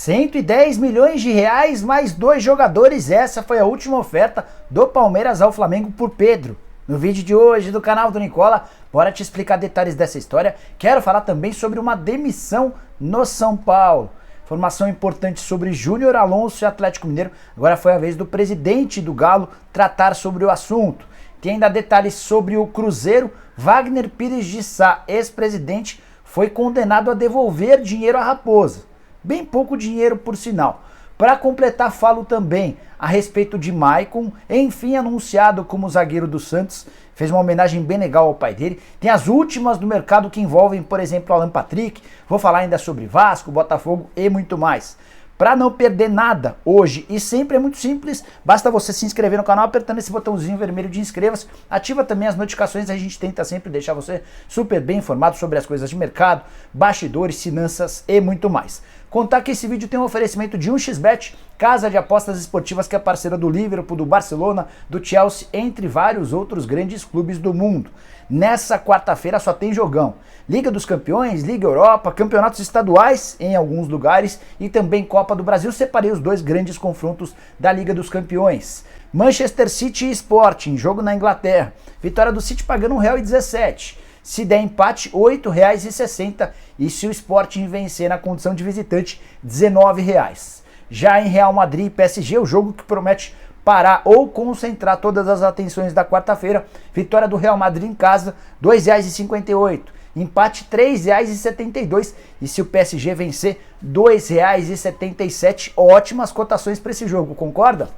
110 milhões de reais mais 2 jogadores. Essa foi a última oferta do Palmeiras ao Flamengo por Pedro. No vídeo de hoje do canal do Nicola, bora te explicar detalhes dessa história. Quero falar também sobre uma demissão no São Paulo. Informação importante sobre Júnior Alonso e Atlético Mineiro. Agora foi a vez do presidente do Galo tratar sobre o assunto. Tem ainda detalhes sobre o Cruzeiro. Wagner Pires de Sá, ex-presidente, foi condenado a devolver dinheiro à Raposa. Bem pouco dinheiro, por sinal. Para completar, falo também a respeito de Maicon, enfim anunciado como zagueiro do Santos. Fez uma homenagem bem legal ao pai dele. Tem as últimas do mercado que envolvem, por exemplo, Alan Patrick. Vou falar ainda sobre Vasco, Botafogo e muito mais. Para não perder nada hoje e sempre é muito simples, basta você se inscrever no canal apertando esse botãozinho vermelho de inscreva-se, ativa também as notificações, a gente tenta sempre deixar você super bem informado sobre as coisas de mercado, bastidores, finanças e muito mais. Contar que esse vídeo tem um oferecimento de 1xBet, casa de apostas esportivas que é parceira do Liverpool, do Barcelona, do Chelsea, entre vários outros grandes clubes do mundo. Nessa quarta-feira só tem jogão. Liga dos Campeões, Liga Europa, campeonatos estaduais em alguns lugares e também Copa do Brasil. Separei os dois grandes confrontos da Liga dos Campeões. Manchester City e Sporting, jogo na Inglaterra. Vitória do City pagando R$1,17. Se der empate, R$8,60. E se o Sporting vencer na condição de visitante, R$19. Já em Real Madrid e PSG, o jogo que promete parar ou concentrar todas as atenções da quarta-feira. Vitória do Real Madrid em casa, R$2,58. Empate, R$3,72. E se o PSG vencer, R$2,77. Ótimas cotações para esse jogo, concorda?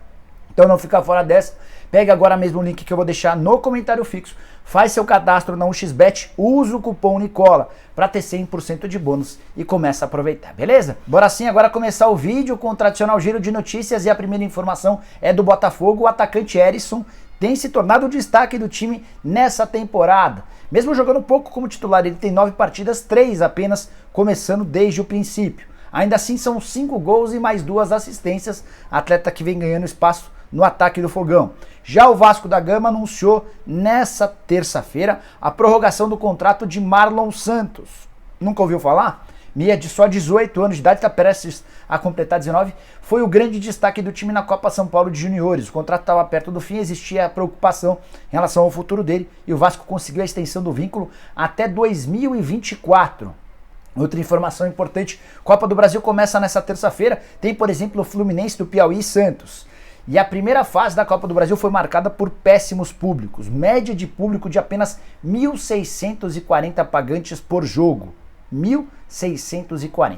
Então não fica fora dessa. Pega agora mesmo o link que eu vou deixar no comentário fixo. Faz seu cadastro na 1xBet, usa o cupom Nicola para ter 100% de bônus e começa a aproveitar, beleza? Bora sim agora começar o vídeo com o tradicional giro de notícias e a primeira informação é do Botafogo. O atacante Herisson tem se tornado o destaque do time nessa temporada. Mesmo jogando pouco como titular, ele tem 9 partidas, 3 apenas, começando desde o princípio. Ainda assim são 5 gols e mais 2 assistências, atleta que vem ganhando espaço no ataque do Fogão. Já o Vasco da Gama anunciou nessa terça-feira a prorrogação do contrato de Marlon Santos. Nunca ouviu falar? Meia de só 18 anos de idade, está prestes a completar 19, foi o grande destaque do time na Copa São Paulo de Juniores. O contrato estava perto do fim, existia preocupação em relação ao futuro dele e o Vasco conseguiu a extensão do vínculo até 2024. Outra informação importante, Copa do Brasil começa nessa terça-feira, tem por exemplo o Fluminense do Piauí e Santos. E a primeira fase da Copa do Brasil foi marcada por péssimos públicos, média de público de apenas 1.640 pagantes por jogo. 1.640.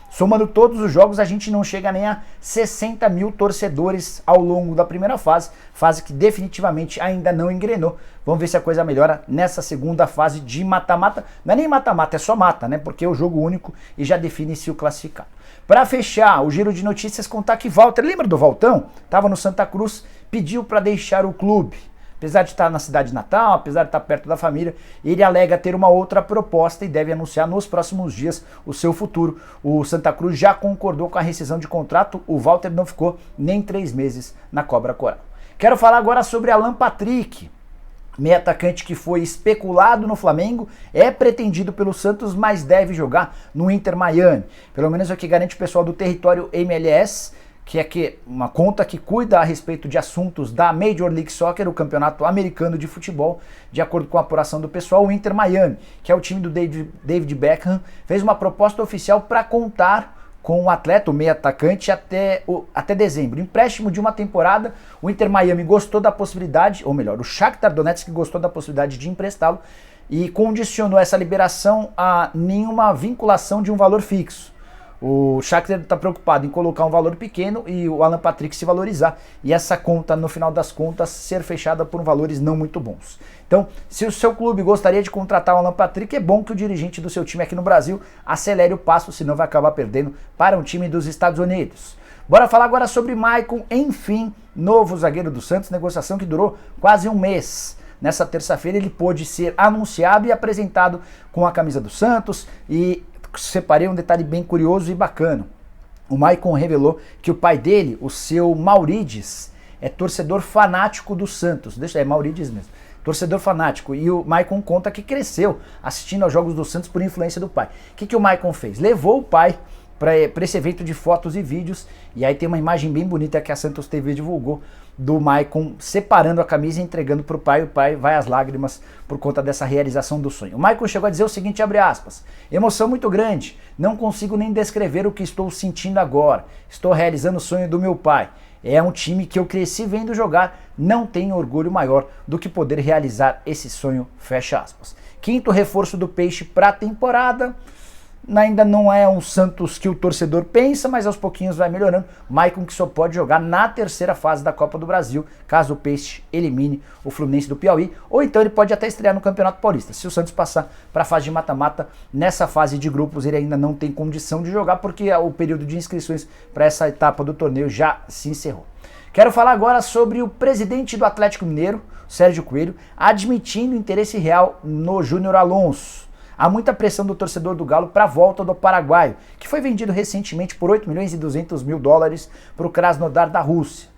Somando todos os jogos, a gente não chega nem a 60 mil torcedores ao longo da primeira fase, fase que definitivamente ainda não engrenou. Vamos ver se a coisa melhora nessa segunda fase de mata-mata. Não é nem mata-mata, é só mata, né? Porque é o jogo único e já define-se o classificado. Para fechar o giro de notícias, contar que Walter, lembra do Valtão? Estava no Santa Cruz, pediu para deixar o clube. Apesar de estar na cidade natal, apesar de estar perto da família, ele alega ter uma outra proposta e deve anunciar nos próximos dias o seu futuro. O Santa Cruz já concordou com a rescisão de contrato, o Walter não ficou nem 3 meses na Cobra Coral. Quero falar agora sobre Alan Patrick. Meio atacante que foi especulado no Flamengo, é pretendido pelo Santos, mas deve jogar no Inter Miami. Pelo menos é o que garante o pessoal do território MLS, que é uma conta que cuida a respeito de assuntos da Major League Soccer, o campeonato americano de futebol. De acordo com a apuração do pessoal, o Inter Miami, que é o time do David Beckham, fez uma proposta oficial para contar com o atleta, o meio atacante, até dezembro. Empréstimo de uma temporada, o Inter Miami gostou da possibilidade, ou melhor, o Shakhtar Donetsk gostou da possibilidade de emprestá-lo e condicionou essa liberação a nenhuma vinculação de um valor fixo. O Shakhtar está preocupado em colocar um valor pequeno e o Alan Patrick se valorizar e essa conta, no final das contas, ser fechada por valores não muito bons. Então, se o seu clube gostaria de contratar o Alan Patrick, é bom que o dirigente do seu time aqui no Brasil acelere o passo, senão vai acabar perdendo para um time dos Estados Unidos. Bora falar agora sobre Maicon, enfim, novo zagueiro do Santos, negociação que durou quase um mês. Nessa terça-feira ele pôde ser anunciado e apresentado com a camisa do Santos e separei um detalhe bem curioso e bacana. O Maicon revelou que o pai dele, o seu Maurides, é torcedor fanático do Santos. É Maurides mesmo. Torcedor fanático. E o Maicon conta que cresceu assistindo aos jogos do Santos por influência do pai. O que o Maicon fez? Levou o pai para esse evento de fotos e vídeos. E aí tem uma imagem bem bonita que a Santos TV divulgou do Maicon separando a camisa e entregando para o pai. O pai vai às lágrimas por conta dessa realização do sonho. O Maicon chegou a dizer o seguinte, abre aspas, emoção muito grande, não consigo nem descrever o que estou sentindo agora, estou realizando o sonho do meu pai. É um time que eu cresci vendo jogar, não tenho orgulho maior do que poder realizar esse sonho, fecha aspas. Quinto reforço do Peixe para a temporada, ainda não é um Santos que o torcedor pensa, mas aos pouquinhos vai melhorando. Maicon que só pode jogar na terceira fase da Copa do Brasil, caso o Peixe elimine o Fluminense do Piauí, ou então ele pode até estrear no Campeonato Paulista. Se o Santos passar para a fase de mata-mata, nessa fase de grupos ele ainda não tem condição de jogar, porque o período de inscrições para essa etapa do torneio já se encerrou. Quero falar agora sobre o presidente do Atlético Mineiro, Sérgio Coelho, admitindo interesse real no Júnior Alonso. Há muita pressão do torcedor do Galo para a volta do paraguaio, que foi vendido recentemente por 8 milhões e 200 mil dólares para o Krasnodar da Rússia.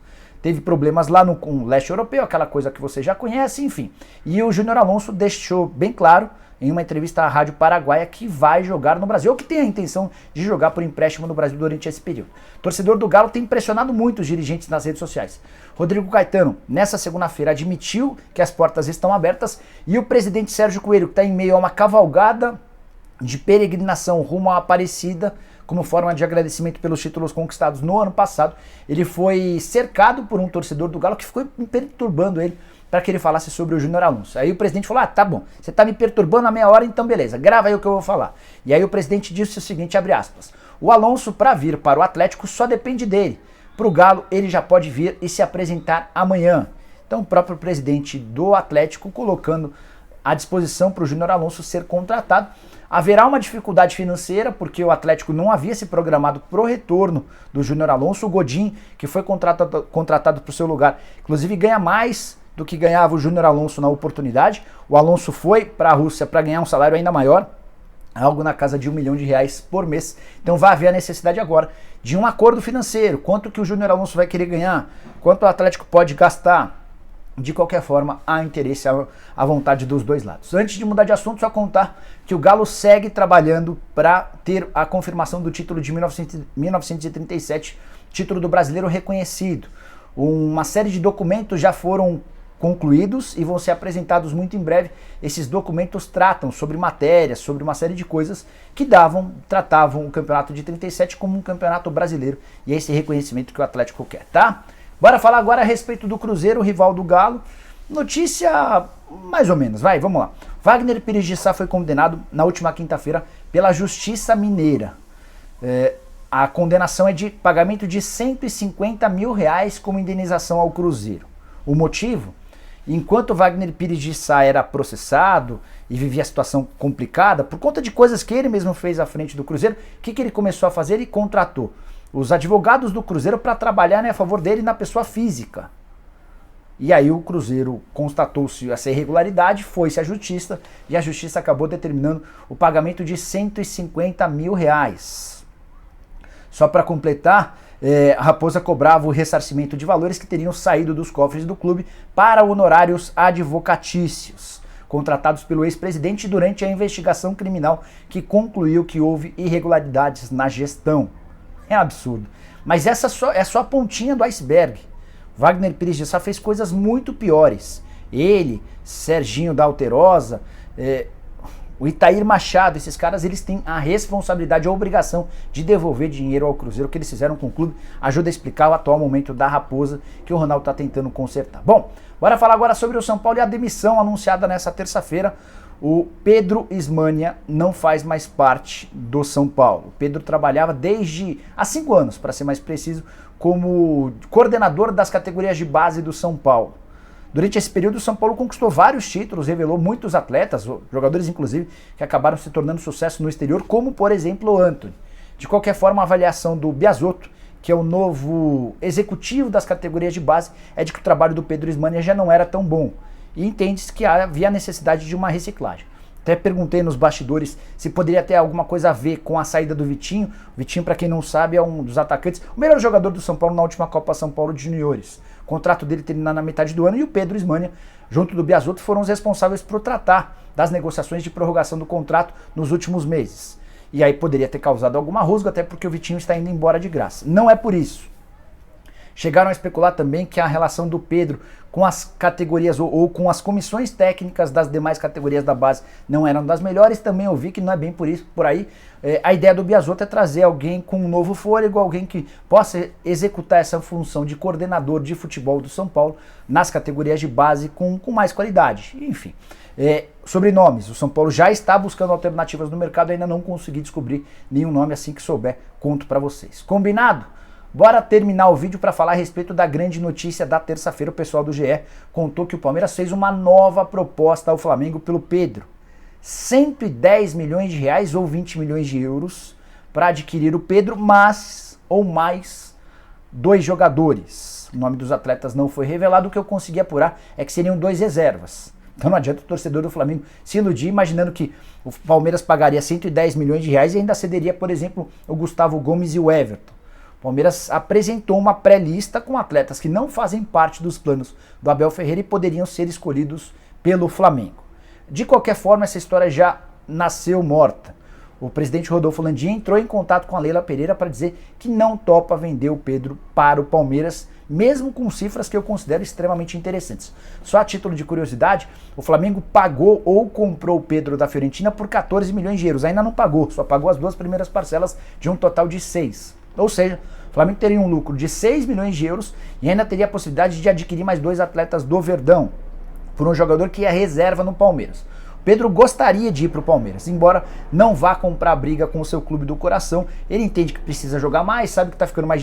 Teve problemas lá no leste europeu, aquela coisa que você já conhece, enfim. E o Júnior Alonso deixou bem claro em uma entrevista à Rádio Paraguaia que vai jogar no Brasil, ou que tem a intenção de jogar por empréstimo no Brasil durante esse período. O torcedor do Galo tem impressionado muito os dirigentes nas redes sociais. Rodrigo Caetano, nessa segunda-feira, admitiu que as portas estão abertas e o presidente Sérgio Coelho, que está em meio a uma cavalgada de peregrinação rumo à Aparecida, como forma de agradecimento pelos títulos conquistados no ano passado, ele foi cercado por um torcedor do Galo que ficou perturbando ele para que ele falasse sobre o Júnior Alonso. Aí o presidente falou, tá bom, você está me perturbando a meia hora, então beleza, grava aí o que eu vou falar. E aí o presidente disse o seguinte, abre aspas, o Alonso para vir para o Atlético só depende dele. Para o Galo ele já pode vir e se apresentar amanhã. Então o próprio presidente do Atlético colocando à disposição para o Júnior Alonso ser contratado. Haverá uma dificuldade financeira, porque o Atlético não havia se programado para o retorno do Júnior Alonso. O Godin, que foi contratado para o seu lugar, inclusive ganha mais do que ganhava o Júnior Alonso na oportunidade. O Alonso foi para a Rússia para ganhar um salário ainda maior, algo na casa de R$1 milhão por mês. Então vai haver a necessidade agora de um acordo financeiro, quanto que o Júnior Alonso vai querer ganhar, quanto o Atlético pode gastar. De qualquer forma, há interesse à vontade dos dois lados. Antes de mudar de assunto, só contar que o Galo segue trabalhando para ter a confirmação do título de 1937, título do brasileiro reconhecido. Uma série de documentos já foram concluídos e vão ser apresentados muito em breve. Esses documentos tratam sobre matérias, sobre uma série de coisas que tratavam o campeonato de 37 como um campeonato brasileiro. E é esse reconhecimento que o Atlético quer, tá? Bora falar agora a respeito do Cruzeiro, o rival do Galo. Notícia mais ou menos, vamos lá. Wagner Pires de Sá foi condenado na última quinta-feira pela Justiça Mineira. A condenação é de pagamento de R$150 mil como indenização ao Cruzeiro. O motivo? Enquanto Wagner Pires de Sá era processado e vivia a situação complicada, por conta de coisas que ele mesmo fez à frente do Cruzeiro, o que ele começou a fazer? Ele contratou os advogados do Cruzeiro para trabalhar a favor dele na pessoa física. E aí o Cruzeiro constatou-se essa irregularidade, foi-se à justiça e a justiça acabou determinando o pagamento de R$150 mil. Só para completar, a Raposa cobrava o ressarcimento de valores que teriam saído dos cofres do clube para honorários advocatícios, contratados pelo ex-presidente durante a investigação criminal que concluiu que houve irregularidades na gestão. É absurdo. Mas essa é só a pontinha do iceberg. Wagner Pires de Sá fez coisas muito piores. Ele, Serginho da Alterosa, o Itair Machado, esses caras, eles têm a responsabilidade, a obrigação de devolver dinheiro ao Cruzeiro. O que eles fizeram com o clube ajuda a explicar o atual momento da Raposa, que o Ronaldo está tentando consertar. Bom, bora falar agora sobre o São Paulo e a demissão anunciada nessa terça-feira. O Pedro Ismânia não faz mais parte do São Paulo. O Pedro trabalhava há 5 anos, para ser mais preciso, como coordenador das categorias de base do São Paulo. Durante esse período, o São Paulo conquistou vários títulos, revelou muitos atletas, jogadores inclusive, que acabaram se tornando sucesso no exterior, como por exemplo o Antony. De qualquer forma, a avaliação do Biasotto, que é o novo executivo das categorias de base, é de que o trabalho do Pedro Ismânia já não era tão bom. E entende-se que havia necessidade de uma reciclagem. Até perguntei nos bastidores se poderia ter alguma coisa a ver com a saída do Vitinho. O Vitinho, para quem não sabe, é um dos atacantes, o melhor jogador do São Paulo na última Copa São Paulo de Juniores. O contrato dele termina na metade do ano e o Pedro Ismânia, junto do Biasotto, foram os responsáveis por tratar das negociações de prorrogação do contrato nos últimos meses. e aí poderia ter causado alguma rusga, até porque o Vitinho está indo embora de graça. Não é por isso. Chegaram a especular também que a relação do Pedro com as categorias ou com as comissões técnicas das demais categorias da base não eram das melhores. Também ouvi que não é bem por aí. A ideia do Biasotto é trazer alguém com um novo fôlego, alguém que possa executar essa função de coordenador de futebol do São Paulo nas categorias de base com mais qualidade. Enfim, sobre nomes, o São Paulo já está buscando alternativas no mercado, ainda não consegui descobrir nenhum nome. Assim que souber, conto para vocês. Combinado? Bora terminar o vídeo para falar a respeito da grande notícia da terça-feira. O pessoal do GE contou que o Palmeiras fez uma nova proposta ao Flamengo pelo Pedro. 110 milhões de reais ou 20 milhões de euros para adquirir o Pedro, mais 2 jogadores. O nome dos atletas não foi revelado. O que eu consegui apurar é que seriam 2 reservas. Então não adianta o torcedor do Flamengo se iludir imaginando que o Palmeiras pagaria 110 milhões de reais e ainda cederia, por exemplo, o Gustavo Gomes e o Everton. O Palmeiras apresentou uma pré-lista com atletas que não fazem parte dos planos do Abel Ferreira e poderiam ser escolhidos pelo Flamengo. De qualquer forma, essa história já nasceu morta. O presidente Rodolfo Landim entrou em contato com a Leila Pereira para dizer que não topa vender o Pedro para o Palmeiras, mesmo com cifras que eu considero extremamente interessantes. Só a título de curiosidade, o Flamengo pagou ou comprou o Pedro da Fiorentina por 14 milhões de euros. Ainda não pagou, só pagou as 2 primeiras parcelas de um total de 6. Ou seja, o Flamengo teria um lucro de 6 milhões de euros e ainda teria a possibilidade de adquirir mais 2 atletas do Verdão, por um jogador que é reserva no Palmeiras. O Pedro gostaria de ir para o Palmeiras, embora não vá comprar briga com o seu clube do coração. Ele entende que precisa jogar mais, sabe que está ficando mais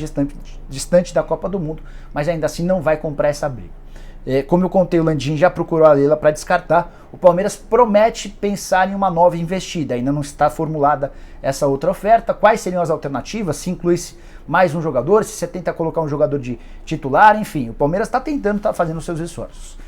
distante da Copa do Mundo, mas ainda assim não vai comprar essa briga. Como eu contei, o Landim já procurou a Leila para descartar. O Palmeiras promete pensar em uma nova investida. Ainda não está formulada essa outra oferta. Quais seriam as alternativas? Se incluísse mais um jogador, se você tenta colocar um jogador de titular, enfim. O Palmeiras está tentando, está fazendo seus esforços.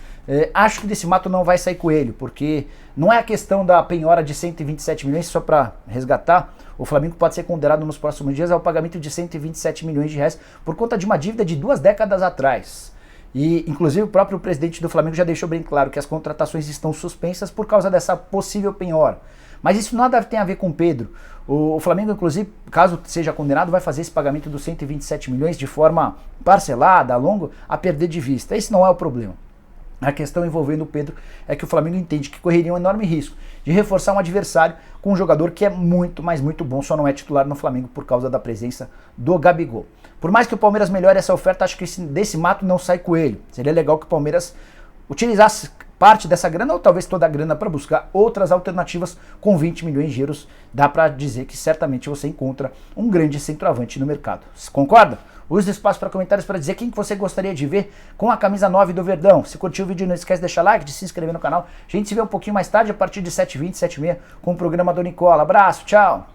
Acho que desse mato não vai sair coelho, porque não é a questão da penhora de 127 milhões, só para resgatar. O Flamengo pode ser condenado nos próximos dias ao pagamento de 127 milhões de reais por conta de uma dívida de 2 décadas atrás. E, inclusive, o próprio presidente do Flamengo já deixou bem claro que as contratações estão suspensas por causa dessa possível penhora. Mas isso nada tem a ver com o Pedro. O Flamengo, inclusive, caso seja condenado, vai fazer esse pagamento dos 127 milhões de forma parcelada, a longo, a perder de vista. Esse não é o problema. A questão envolvendo o Pedro é que o Flamengo entende que correria um enorme risco de reforçar um adversário com um jogador que é muito, mas muito bom, só não é titular no Flamengo por causa da presença do Gabigol. Por mais que o Palmeiras melhore essa oferta, acho que desse mato não sai coelho. Seria legal que o Palmeiras utilizasse parte dessa grana ou talvez toda a grana para buscar outras alternativas. Com 20 milhões de euros dá para dizer que certamente você encontra um grande centroavante no mercado. Concorda? Use o espaço para comentários para dizer quem que você gostaria de ver com a camisa 9 do Verdão. Se curtiu o vídeo, não esquece de deixar like, de se inscrever no canal. A gente se vê um pouquinho mais tarde, a partir de 7h20, 7h30, com o programa do Nicola. Abraço, tchau!